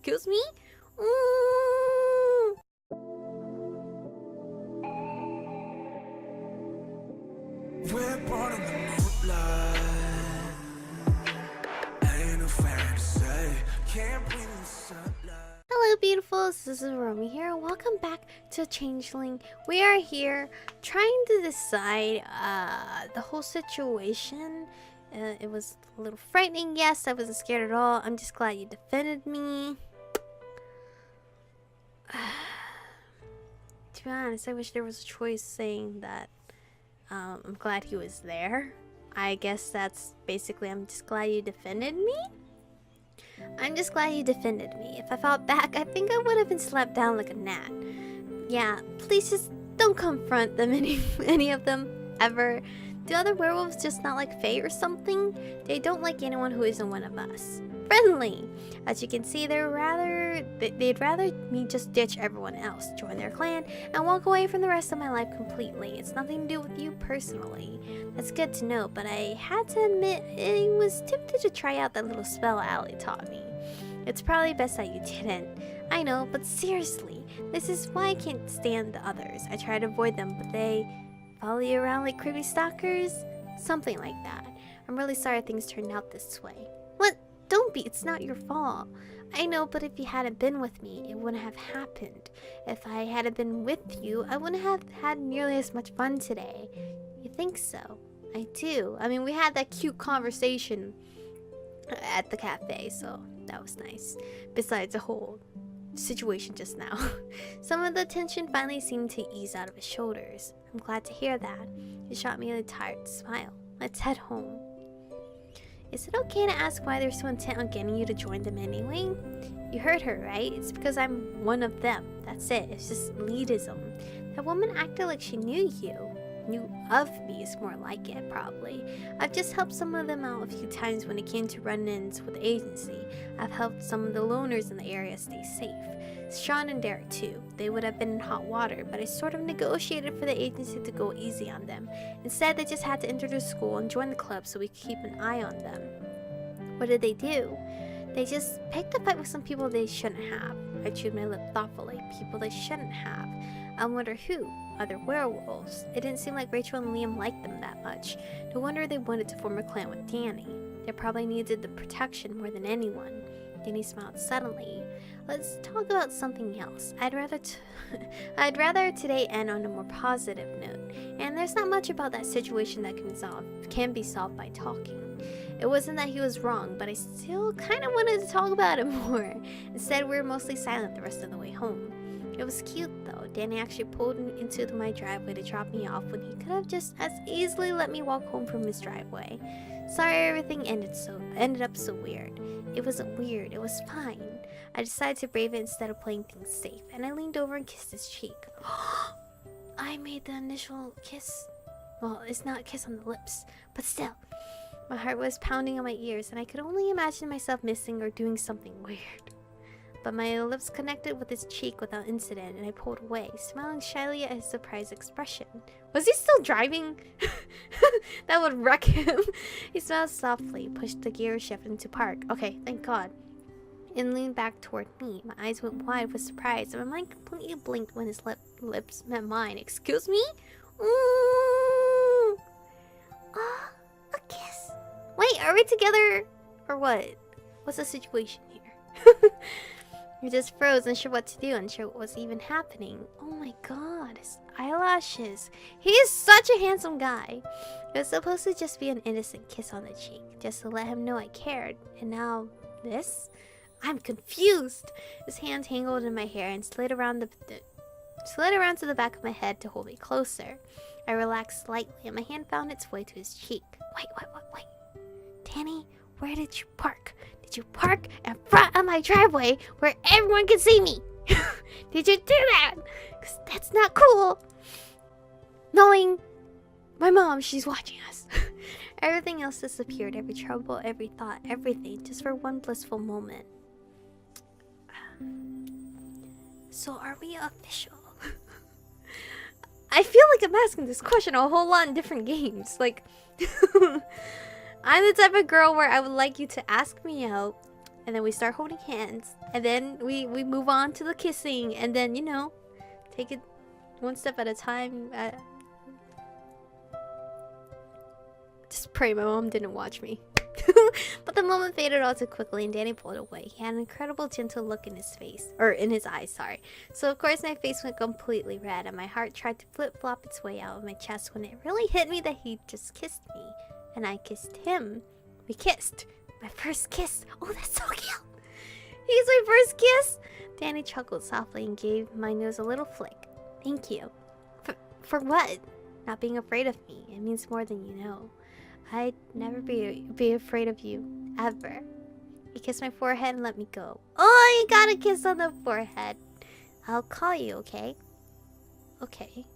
Excuse me? Ooh. We're born in the moonlight. Ain't no fair to say. Can't breathe in the sunlight. Hello beautifuls, this is Aromie here. Welcome back to Changeling. We are here trying to decide the whole situation. It was a little frightening. Yes, I wasn't scared at all. I'm just glad you defended me. To be honest, I wish there was a choice saying that I'm glad he was there. I guess that's basically I'm just glad you defended me. I'm just glad you defended me. If I fought back, I think I would have been slapped down like a gnat. Yeah, please just don't confront them, any of them, ever. Do other werewolves just not like Fae or something? They don't like anyone who isn't one of us. Friendly! As you can see, they'd rather me just ditch everyone else, join their clan, and walk away from the rest of my life completely. It's nothing to do with you personally. That's good to know, but I had to admit I was tempted to try out that little spell Ali taught me. It's probably best that you didn't. I know, but seriously, this is why I can't stand the others. I try to avoid them, but they follow you around like creepy stalkers? Something like that. I'm really sorry things turned out this way. What? Don't be, it's not your fault. I know, but if you hadn't been with me, it wouldn't have happened. If I hadn't been with you, I wouldn't have had nearly as much fun today. You think so? I do. I mean, we had that cute conversation at the cafe, so that was nice. Besides the whole situation just now. Some of the tension finally seemed to ease out of his shoulders. I'm glad to hear that. He shot me a tired smile. Let's head home. Is it okay to ask why they're so intent on getting you to join them anyway? You heard her, right? It's because I'm one of them. That's it. It's just elitism. That woman acted like she knew you. Knew of me is more like it, probably. I've just helped some of them out a few times when it came to run-ins with the agency. I've helped some of the loners in the area stay safe. Sean and Derek too. They would have been in hot water, but I sort of negotiated for the agency to go easy on them. Instead, they just had to enter the school and join the club so we could keep an eye on them. What did they do? They just picked a fight with some people they shouldn't have. I chewed my lip thoughtfully. People they shouldn't have. I wonder who. Other werewolves. It didn't seem like Rachel and Liam liked them that much. No wonder they wanted to form a clan with Danny. They probably needed the protection more than anyone. Danny smiled suddenly. Let's talk about something else. I'd rather today end on a more positive note. And there's not much about that situation that can be solved by talking. It wasn't that he was wrong, but I still kind of wanted to talk about it more. Instead, we were mostly silent the rest of the way home. It was cute though. Danny actually pulled into my driveway to drop me off when he could have just as easily let me walk home from his driveway. Sorry everything ended up so weird. It wasn't weird, it was fine. I decided to brave it instead of playing things safe, and I leaned over and kissed his cheek. I made the initial kiss. Well, it's not a kiss on the lips, but still. My heart was pounding on my ears, and I could only imagine myself missing or doing something weird. But my lips connected with his cheek without incident, and I pulled away, smiling shyly at his surprised expression. Was he still driving? That would wreck him. He smiled softly, pushed the gear shift into park. Okay, thank God. And leaned back toward me. My eyes went wide with surprise, and my mind completely blinked when his lips met mine. Excuse me? Ooh. A kiss. Wait, are we together? Or what? What's the situation here? I just froze, unsure what to do, unsure what was even happening. Oh my god, his eyelashes. He is such a handsome guy. It was supposed to just be an innocent kiss on the cheek, just to let him know I cared. And now, this? I'm confused. His hand tangled in my hair and slid around to the back of my head to hold me closer. I relaxed slightly, and my hand found its way to his cheek. Wait. Danny, where did you park? Did you park in front of my driveway where everyone can see me? Did you do that? Because that's not cool. Knowing my mom, she's watching us. Everything else disappeared. Every trouble, every thought, everything. Just for one blissful moment. So are we official? I feel like I'm asking this question a whole lot in different games. Like... I'm the type of girl where I would like you to ask me out, and then we start holding hands, And then we move on to the kissing, and then, you know, take it one step at a time. Just pray my mom didn't watch me. But the moment faded all too quickly and Danny pulled away. He had an incredible gentle look in his face, or in his eyes, sorry. So of course my face went completely red and my heart tried to flip-flop its way out of my chest when it really hit me that he just kissed me. And I kissed him. We kissed. My first kiss. Oh, that's so cute. He's my first kiss. Danny chuckled softly and gave my nose a little flick. Thank you. For what? Not being afraid of me. It means more than you know. I'd never be afraid of you, ever. He kissed my forehead and let me go. Oh, you got a kiss on the forehead. I'll call you, okay? Okay.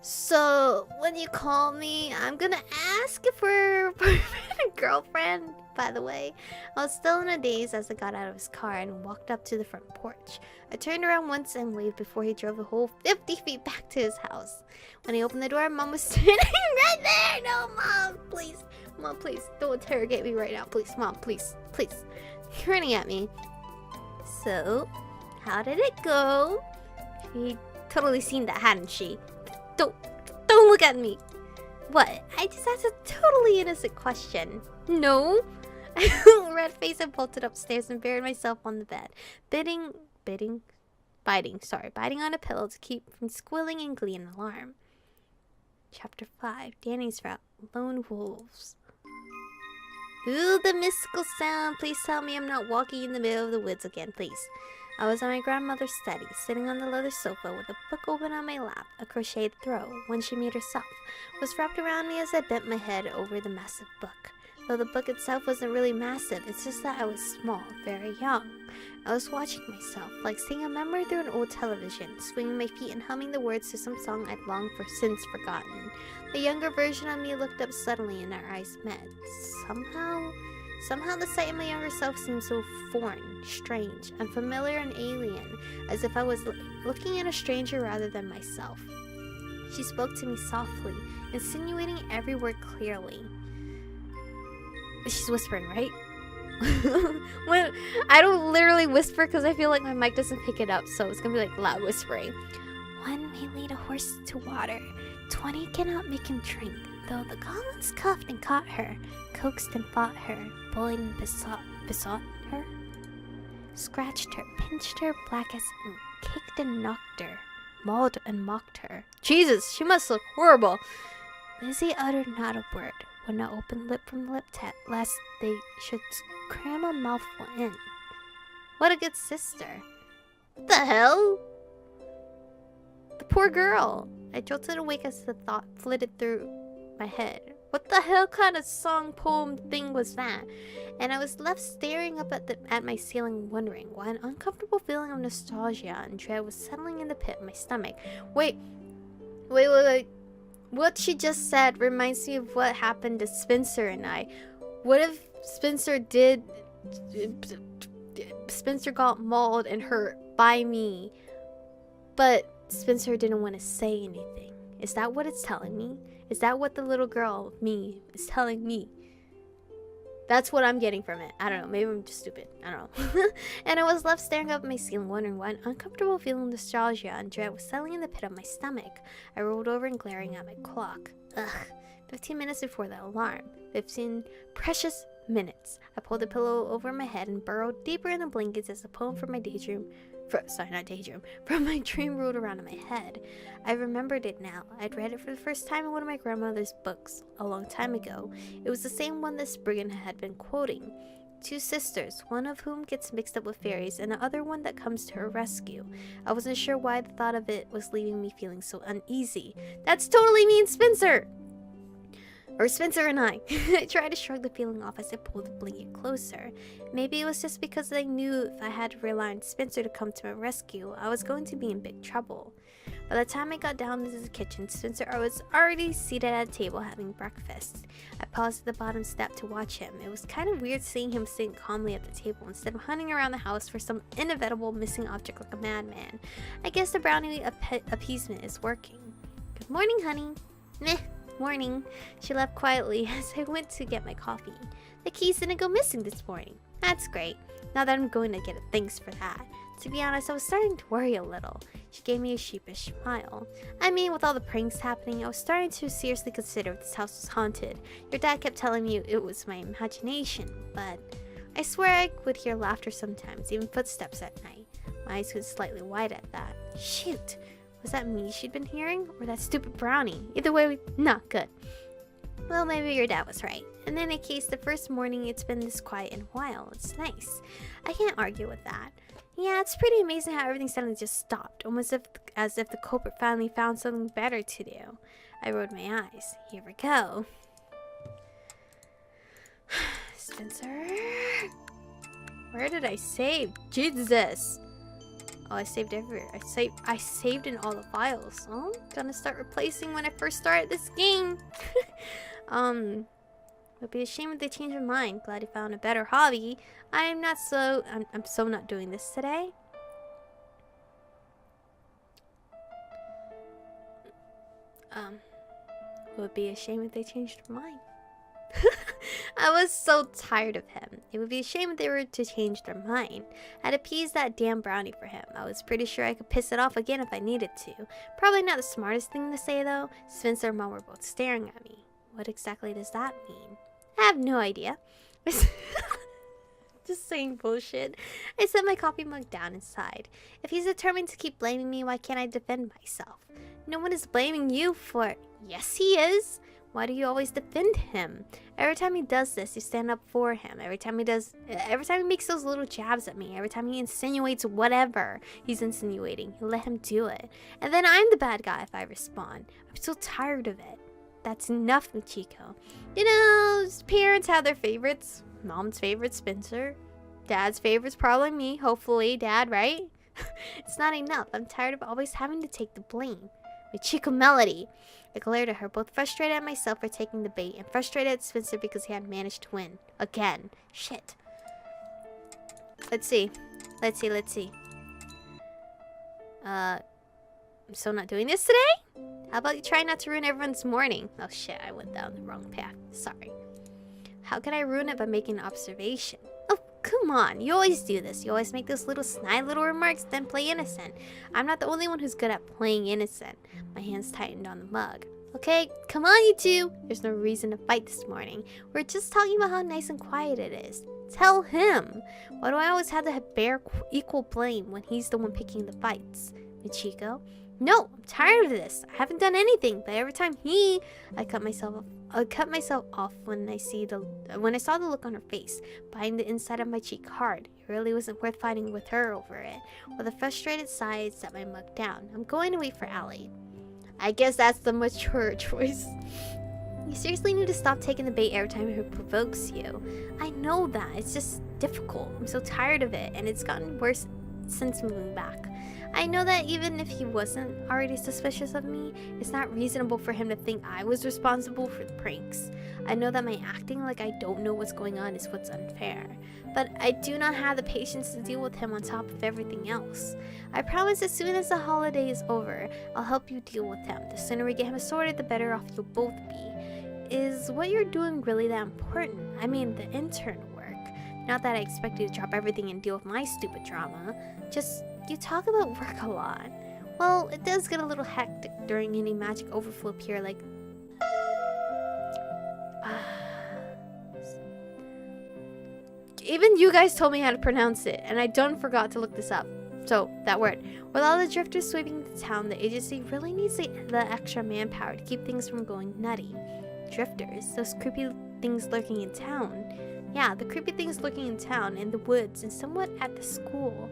So, when you call me, I'm gonna ask for a boyfriend and girlfriend, by the way. I was still in a daze as I got out of his car and walked up to the front porch. I turned around once and waved before he drove the whole 50 feet back to his house. When he opened the door, Mom was standing right there. No, Mom, please. Mom, please. Don't interrogate me right now. Please, Mom, please. Please. You're running at me. So, how did it go? She totally seen that, hadn't she? Don't look at me. What? I just asked a totally innocent question. No. I red face and bolted upstairs and buried myself on the bed, biting on a pillow to keep from squealing in glee and alarm. Chapter 5. Danny's route. Lone wolves. Ooh, the mystical sound. Please tell me I'm not walking in the middle of the woods again, please. I was in my grandmother's study, sitting on the leather sofa with a book open on my lap. A crocheted throw, one she made herself, was wrapped around me as I bent my head over the massive book. Though the book itself wasn't really massive, it's just that I was small, very young. I was watching myself, like seeing a memory through an old television, swinging my feet and humming the words to some song I'd long for since forgotten. The younger version of me looked up suddenly and our eyes met. Somehow the sight of my younger self seemed so foreign, strange, unfamiliar and alien, as if I was looking at a stranger rather than myself. She spoke to me softly, insinuating every word clearly. She's whispering, right? When I don't literally whisper because I feel like my mic doesn't pick it up, so it's gonna be like loud whispering. 1 may lead a horse to water, 20 cannot make him drink. Though the goblins cuffed and caught her, coaxed and fought her, bullied and besought her, scratched her, pinched her black as ink, kicked and knocked her, mauled and mocked her. Jesus, she must look horrible. Lizzie uttered not a word, would not open lip from lip lest they should cram a mouthful in. What a good sister. What the hell? The poor girl. I jolted awake as the thought flitted through my head. What the hell kind of song poem thing was that? And I was left staring up at my ceiling, wondering why an uncomfortable feeling of nostalgia and dread was settling in the pit of my stomach. Wait. What she just said reminds me of what happened to Spencer and I. What if Spencer got mauled and hurt by me, but Spencer didn't want to say anything? Is that what it's telling me? Is that what the little girl, me, is telling me? That's what I'm getting from it. I don't know. Maybe I'm just stupid. I don't know. And I was left staring up at my ceiling, wondering why an uncomfortable feeling of nostalgia and dread was settling in the pit of my stomach. I rolled over and glaring at my clock. Ugh. 15 minutes before the alarm. 15 precious minutes. I pulled the pillow over my head and burrowed deeper in the blankets as the poem from my from my dream rolled around in my head. I remembered it now. I'd read it for the first time in one of my grandmother's books a long time ago. It was the same one that Spriggan had been quoting. 2 sisters, one of whom gets mixed up with fairies, and the other one that comes to her rescue. I wasn't sure why the thought of it was leaving me feeling so uneasy. That's totally me and Spencer! Or Spencer and I. I tried to shrug the feeling off as I pulled the blanket closer. Maybe it was just because I knew if I had to rely on Spencer to come to my rescue, I was going to be in big trouble. By the time I got down into the kitchen, Spencer was already seated at a table having breakfast. I paused at the bottom step to watch him. It was kind of weird seeing him sitting calmly at the table instead of hunting around the house for some inevitable missing object like a madman. I guess the brownie appeasement is working. Good morning, honey. Meh. Morning. She left quietly as I went to get my coffee. The keys didn't go missing this morning. That's great. Now that I'm going to get a thanks for that. To be honest, I was starting to worry a little. She gave me a sheepish smile. I mean, with all the pranks happening, I was starting to seriously consider if this house was haunted. Your dad kept telling me it was my imagination, but I swear I would hear laughter sometimes, even footsteps at night. My eyes went slightly wide at that. Shoot! Was that me she'd been hearing? Or that stupid brownie? Either way, not good. Well, maybe your dad was right. In any case, the first morning it's been this quiet in a while. It's nice. I can't argue with that. Yeah, it's pretty amazing how everything suddenly just stopped, almost as if the culprit finally found something better to do. I rolled my eyes. Here we go. Spencer? Where did I save? Jesus! Oh, I saved everywhere. I saved in all the files. Oh, gonna start replacing when I first started this game. Would be a shame if they changed their mind. Glad you found a better hobby. I'm so not doing this today. Would be a shame if they changed their mind. I was so tired of him. It would be a shame if they were to change their mind. I'd appease that damn brownie for him. I was pretty sure I could piss it off again if I needed to. Probably not the smartest thing to say though. Spencer and Mom were both staring at me. What exactly does that mean? I have no idea. Just saying bullshit. I set my coffee mug down and sighed. If he's determined to keep blaming me, why can't I defend myself? No one is blaming you for it. Yes, he is. Why do you always defend him? Every time he does this, you stand up for him. Every time he makes those little jabs at me, every time he insinuates whatever he's insinuating, you let him do it. And then I'm the bad guy if I respond. I'm so tired of it. That's enough, Michiko. You know, parents have their favorites. Mom's favorite, Spencer. Dad's favorite's probably me. Hopefully, Dad, right? It's not enough. I'm tired of always having to take the blame. Michiko Melody. I glared at her, both frustrated at myself for taking the bait and frustrated at Spencer because he had managed to win. Again. Shit. Let's see. I'm so not doing this today? How about you try not to ruin everyone's morning? Oh shit, I went down the wrong path. Sorry. How can I ruin it by making an observation? Oh, come on. You always do this. You always make those little snide little remarks, then play innocent. I'm not the only one who's good at playing innocent. My hands tightened on the mug. Okay, come on you two. There's no reason to fight this morning. We're just talking about how nice and quiet it is. Tell him. Why do I always have to bear equal blame when he's the one picking the fights? Michiko? No, I'm tired of this. I haven't done anything, but every time I cut myself off when I saw the look on her face, biting the inside of my cheek hard. It really wasn't worth fighting with her over it. With a frustrated sigh, I set my mug down. I'm going to wait for Allie. I guess that's the mature choice. You seriously need to stop taking the bait every time it provokes you. I know that. It's just difficult. I'm so tired of it, and it's gotten worse since moving back. I know that even if he wasn't already suspicious of me, it's not reasonable for him to think I was responsible for the pranks. I know that my acting like I don't know what's going on is what's unfair, but I do not have the patience to deal with him on top of everything else. I promise as soon as the holiday is over, I'll help you deal with him. The sooner we get him sorted, the better off you'll both be. Is what you're doing really that important? I mean, the intern work. Not that I expect you to drop everything and deal with my stupid drama. Just, you talk about work a lot. Well, it does get a little hectic during any magic overflow period like... Even you guys told me how to pronounce it, and I done forgot to look this up. So, that word. With all the drifters sweeping the town, the agency really needs the extra manpower to keep things from going nutty. Drifters? Those creepy things lurking in town. Yeah, the creepy things lurking in town, in the woods, and somewhat at the school.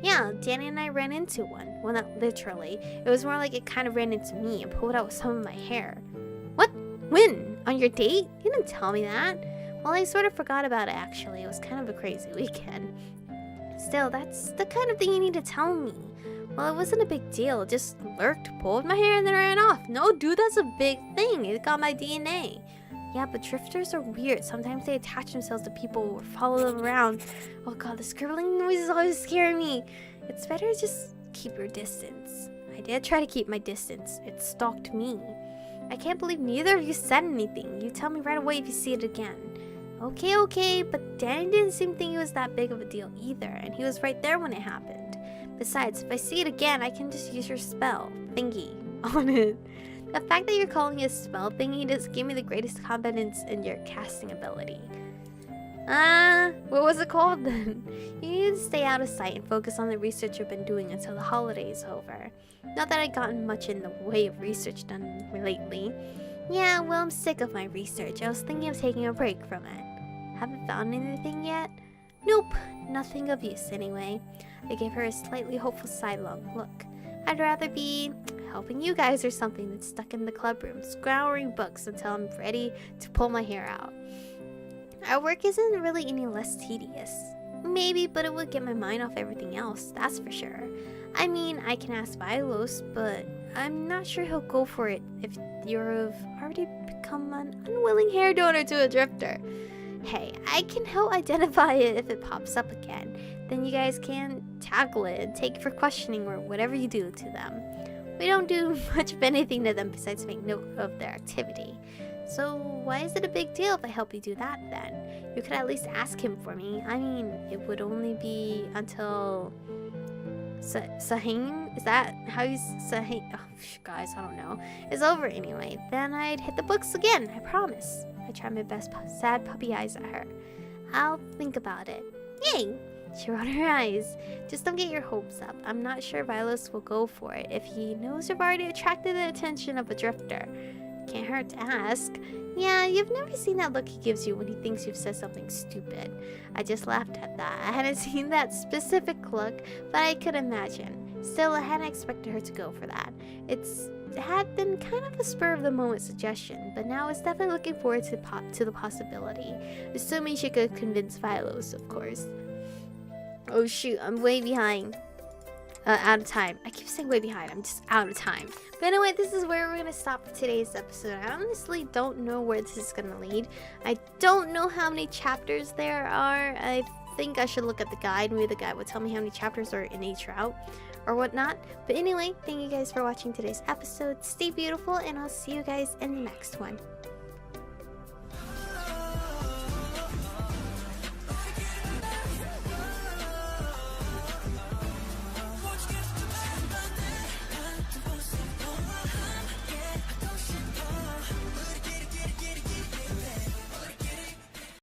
Yeah, Danny and I ran into one. Well, not literally. It was more like it kind of ran into me and pulled out some of my hair. What? When? On your date? You didn't tell me that. Well, I sort of forgot about it, actually. It was kind of a crazy weekend. Still, that's the kind of thing you need to tell me. Well, it wasn't a big deal. It just lurked, pulled my hair, and then ran off. No, dude, that's a big thing. It got my DNA. Yeah, but drifters are weird. Sometimes they attach themselves to people or follow them around. Oh god, the scribbling noises always scare me. It's better to just keep your distance. I did try to keep my distance. It stalked me. I can't believe neither of you said anything. You tell me right away if you see it again. Okay, but Danny didn't seem to think it was that big of a deal either, and he was right there when it happened. Besides, if I see it again, I can just use your spell thingy on it. The fact that you're calling it a spell thingy just gave me the greatest confidence in your casting ability. What was it called then? You need to stay out of sight and focus on the research you've been doing until the holidays over. Not that I've gotten much in the way of research done lately. Yeah, well, I'm sick of my research. I was thinking of taking a break from it. Haven't found anything yet? Nope, nothing of use anyway. I gave her a slightly hopeful sidelong look. I'd rather be helping you guys or something than stuck in the club room, scouring books until I'm ready to pull my hair out. Our work isn't really any less tedious. Maybe, but it would get my mind off everything else, that's for sure. I mean, I can ask Vilos, but I'm not sure he'll go for it if you've already become an unwilling hair donor to a drifter. Hey, I can help identify it if it pops up again. Then you guys can tackle it and take it for questioning or whatever you do to them. We don't do much of anything to them besides make note of their activity. So why is it a big deal if I help you do that then? You could at least ask him for me. I mean, it would only be until... Sahing? Is that how you... Sahing? Oh, guys, I don't know. It's over anyway. Then I'd hit the books again, I promise. I tried my best sad puppy eyes at her. I'll think about it. Yay! She rolled her eyes. Just don't get your hopes up. I'm not sure Vilos will go for it if he knows you've already attracted the attention of a drifter. Can't hurt to ask. Yeah, you've never seen that look he gives you when he thinks you've said something stupid. I just laughed at that. I hadn't seen that specific look, but I could imagine. Still, I hadn't expected her to go for that. It had been kind of a spur-of-the-moment suggestion, but now it's definitely looking forward to the possibility. Assuming she could convince Vilos, of course. Oh shoot, I'm way behind. Out of time. I keep saying way behind. I'm just out of time. But anyway, this is where we're going to stop for today's episode. I honestly don't know where this is going to lead. I don't know how many chapters there are. I think I should look at the guide. Maybe the guide will tell me how many chapters are in each route or whatnot. But anyway, thank you guys for watching today's episode. Stay beautiful, and I'll see you guys in the next one.